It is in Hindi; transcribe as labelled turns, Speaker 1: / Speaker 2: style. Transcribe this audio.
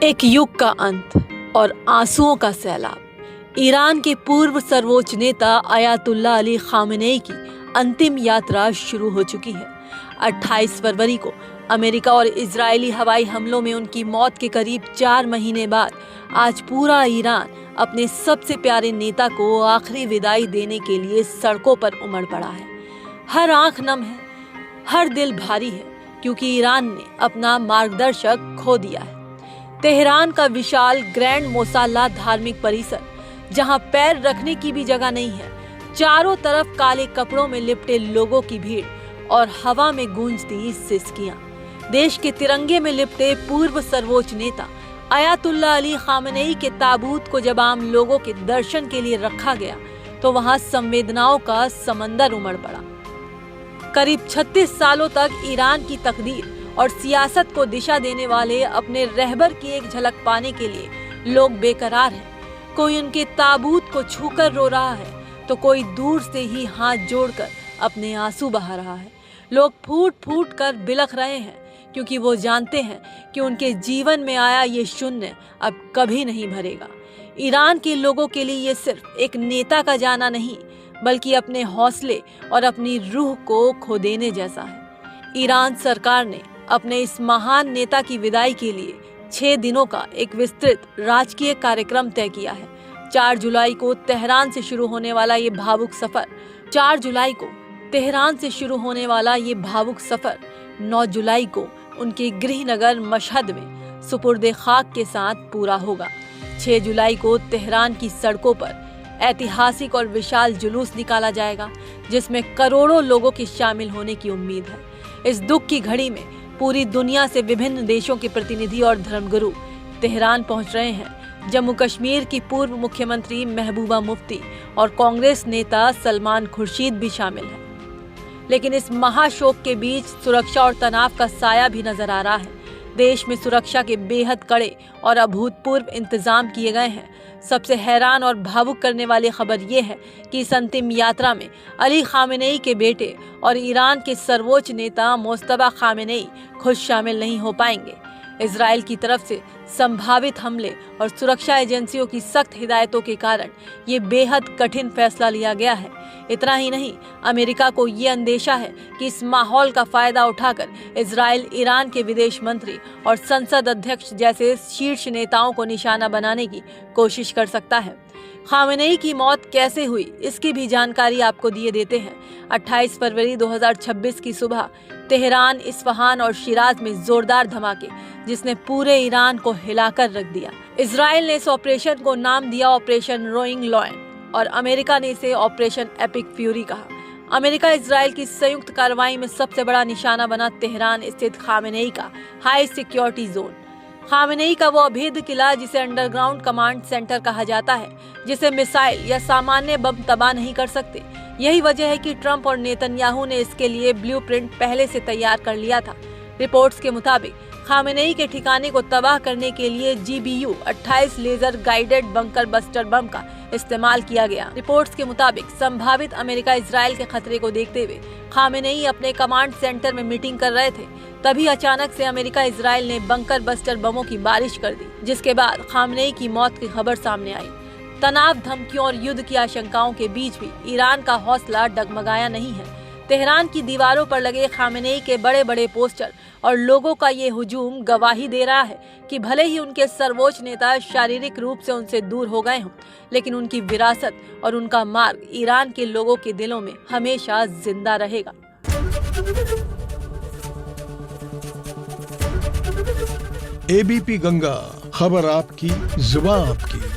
Speaker 1: एक युग का अंत और आंसुओं का सैलाब। ईरान के पूर्व सर्वोच्च नेता अयातुल्लाह अली खामेनेई की अंतिम यात्रा शुरू हो चुकी है। 28 फरवरी को अमेरिका और इजरायली हवाई हमलों में उनकी मौत के करीब 4 महीने बाद आज पूरा ईरान अपने सबसे प्यारे नेता को आखिरी विदाई देने के लिए सड़कों पर उमड़ पड़ा है। हर आंख नम है, हर दिल भारी है, क्योंकि ईरान ने अपना मार्गदर्शक खो दिया है। तेहरान का विशाल ग्रैंड मोसाल्ला धार्मिक परिसर, जहां पैर रखने की भी जगह नहीं है, चारों तरफ काले कपड़ों में लिपटे लोगों की भीड़ और हवा में गूंजती सिसकियां। देश के तिरंगे में लिपटे पूर्व सर्वोच्च नेता अयातुल्लाह अली खामेनेई के ताबूत को जब आम लोगों के दर्शन के लिए रखा गया तो वहां संवेदनाओं का समंदर उमड़ पड़ा। करीब 36 सालों तक ईरान की तकदीर और सियासत को दिशा देने वाले अपने रहबर की एक झलक पाने के लिए लोग बेकरार हैं। कोई उनके ताबूत को छूकर रो रहा है तो कोई दूर से ही हाथ जोड़कर अपने आंसू बहा रहा है। लोग फूट फूट कर बिलख रहे हैं, क्योंकि वो जानते हैं कि उनके जीवन में आया ये शून्य अब कभी नहीं भरेगा। ईरान के लोगों के लिए ये सिर्फ एक नेता का जाना नहीं, बल्कि अपने हौसले और अपनी रूह को खो देने जैसा है। ईरान सरकार ने अपने इस महान नेता की विदाई के लिए 6 दिनों का एक विस्तृत राजकीय कार्यक्रम तय किया है। 4 जुलाई को तेहरान से शुरू होने वाला ये भावुक सफर 9 जुलाई को उनके गृह नगर मशहद में सुपुर्दे खाक के साथ पूरा होगा। 6 जुलाई को तेहरान की सड़कों पर ऐतिहासिक और विशाल जुलूस निकाला जाएगा, जिसमें करोड़ों लोगों के शामिल होने की उम्मीद है। इस दुख की घड़ी में पूरी दुनिया से विभिन्न देशों के प्रतिनिधि और धर्मगुरु तेहरान पहुंच रहे हैं। जम्मू कश्मीर की पूर्व मुख्यमंत्री महबूबा मुफ्ती और कांग्रेस नेता सलमान खुर्शीद भी शामिल हैं। लेकिन इस महाशोक के बीच सुरक्षा और तनाव का साया भी नजर आ रहा है। देश में सुरक्षा के बेहद कड़े और अभूतपूर्व इंतजाम किए गए हैं। सबसे हैरान और भावुक करने वाली खबर यह है कि इस अंतिम यात्रा में अली खामेनेई के बेटे और ईरान के सर्वोच्च नेता मुज्तबा खामेनेई खुद शामिल नहीं हो पाएंगे। इजराइल की तरफ से संभावित हमले और सुरक्षा एजेंसियों की सख्त हिदायतों के कारण ये बेहद कठिन फैसला लिया गया है। इतना ही नहीं, अमेरिका को ये अंदेशा है कि इस माहौल का फायदा उठाकर इजराइल ईरान के विदेश मंत्री और संसद अध्यक्ष जैसे शीर्ष नेताओं को निशाना बनाने की कोशिश कर सकता है। खामेनेई की मौत कैसे हुई, इसकी भी जानकारी आपको दिए देते हैं। 28 फरवरी 2026 की सुबह तेहरान, इस्फहान और शिराज में जोरदार धमाके, जिसने पूरे ईरान को हिलाकर रख दिया। इजराइल ने इस ऑपरेशन को नाम दिया ऑपरेशन रोइंग लॉयन और अमेरिका ने इसे ऑपरेशन एपिक फ्यूरी कहा। अमेरिका इजराइल की संयुक्त कार्रवाई में सबसे बड़ा निशाना बना तेहरान स्थित खामेनेई का हाई सिक्योरिटी जोन। खामेनेई का वो अभेद किला, जिसे अंडरग्राउंड कमांड सेंटर कहा जाता है, जिसे मिसाइल या सामान्य बम तबाह नहीं कर सकते। यही वजह है कि ट्रंप और नेतन्याहू ने इसके लिए ब्लूप्रिंट पहले से तैयार कर लिया था। रिपोर्ट्स के मुताबिक खामेनेई के ठिकाने को तबाह करने के लिए GBU 28 laser guided bunker buster bomb का इस्तेमाल किया गया। रिपोर्ट्स के मुताबिक संभावित अमेरिका इजराइल के खतरे को देखते हुए खामेनेई अपने कमांड सेंटर में मीटिंग कर रहे थे। तभी अचानक से अमेरिका इजराइल ने बंकर बस्टर बमों की बारिश कर दी, जिसके बाद खामेनेई की मौत की खबर सामने आई। तनाव, धमकियों और युद्ध की आशंकाओं के बीच भी ईरान का हौसला डगमगाया नहीं है। तेहरान की दीवारों पर लगे खामेनेई के बड़े बड़े पोस्टर और लोगों का ये हुजूम गवाही दे रहा है कि भले ही उनके सर्वोच्च नेता शारीरिक रूप से उनसे दूर हो गए हों, लेकिन उनकी विरासत और उनका मार्ग ईरान के लोगों के दिलों में हमेशा जिंदा रहेगा।
Speaker 2: ABP गंगा, खबर आपकी, जुबान आपकी।